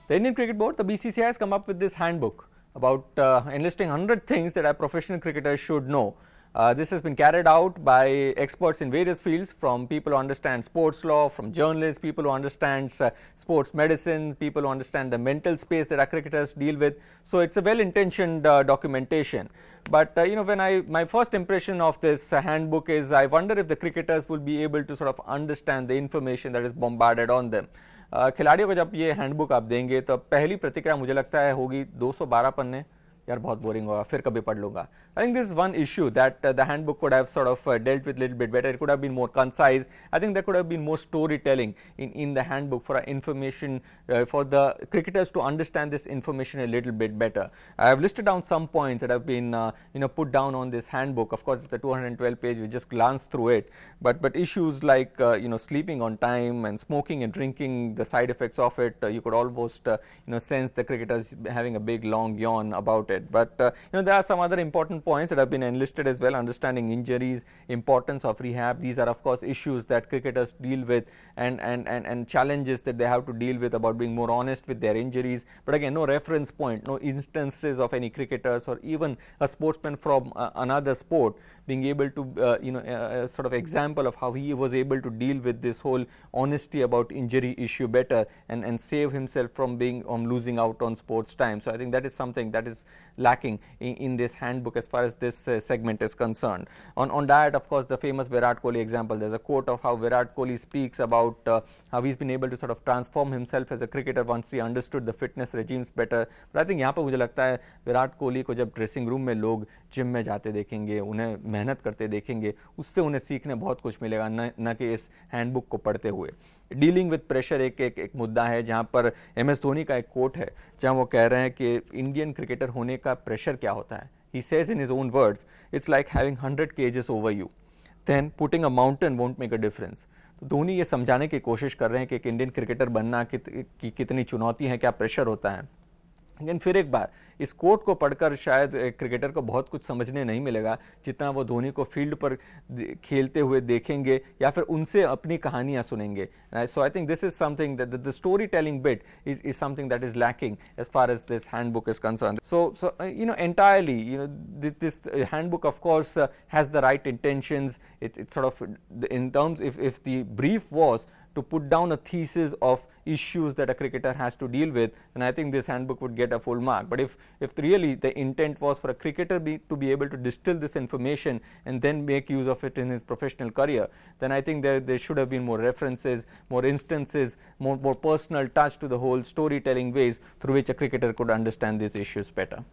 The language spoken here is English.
The Indian Cricket Board, the BCCI, has come up with this handbook about enlisting 100 things that our professional cricketers should know. This has been carried out by experts in various fields, from people who understand sports law, from journalists, people who understand sports medicine, people who understand the mental space that our cricketers deal with. So it's a well-intentioned documentation. But my first impression of this handbook is, I wonder if the cricketers will be able to sort of understand the information that is bombarded on them. खिलाड़ियों को जब ये handbook आप देंगे तो पहली प्रतिक्रिया मुझे लगता है होगी 212 पन्ने, यार बहुत बोरिंग होगा, फिर कभी पढ़ लूंगा. I think this is one issue that the handbook could have sort of dealt with a little bit better. It could have been more concise. I think there could have been more storytelling in the handbook for information, for the cricketers to understand this information a little bit better. I have listed down some points that have been put down on this handbook. Of course, it's the 212 page. We just glanced through it, but issues like sleeping on time and smoking and drinking, the side effects of it, you could almost sense the cricketers having a big long yawn about it. But there are some other important points that have been enlisted as well: understanding injuries, importance of rehab. These are of course issues that cricketers deal with, and challenges that they have to deal with about being more honest with their injuries. But again, no reference point, no instances of any cricketers or even a sportsman from another sport being able to sort of example of how he was able to deal with this whole honesty about injury issue better and save himself from losing out on sports time. So I think that is something that is lacking in this handbook as far as this segment is concerned. On that, of course, the famous Virat Kohli example. There's a quote of how Virat Kohli speaks about how he's been able to sort of transform himself as a cricketer once he understood the fitness regimes better. But I think यहाँ पे मुझे लगता है विराट कोहली को जब dressing room में लोग gym में जाते देखेंगे, उन्हें मेहनत करते देखेंगे, उससे उन्हें सीखने बहुत कुछ मिलेगा, न कि इस हैंडबुक को पढ़ते हुए. डीलिंग विद प्रेशर एक मुद्दा है, जहाँ पर MS धोनी का एक कोट है जहाँ वो कह रहे हैं कि इंडियन क्रिकेटर होने का प्रेशर क्या होता है. He says in his own words, it's like having 100 cages over you, then putting a mountain won't make a difference. तो धोनी ये समझाने की कोशिश कर रहे हैं कि एक इंडियन क्रिकेटर बनना की कितनी चुनौती है, क्या प्रेशर होता है. लेकिन फिर एक बार इस कोट को पढ़कर शायद क्रिकेटर को बहुत कुछ समझने नहीं मिलेगा जितना वो धोनी को फील्ड पर खेलते हुए देखेंगे या फिर उनसे अपनी कहानियां सुनेंगे. So I think this is something that the story telling bit is something that is lacking as far as this handbook is concerned. So entirely, this handbook of course has the right intentions. It's sort of in terms, if the brief was to put down a thesis of issues that a cricketer has to deal with, and I think this handbook would get a full mark. But if really the intent was for a cricketer to be able to distill this information and then make use of it in his professional career, then I think there should have been more references, more instances, more personal touch to the whole storytelling ways through which a cricketer could understand these issues better.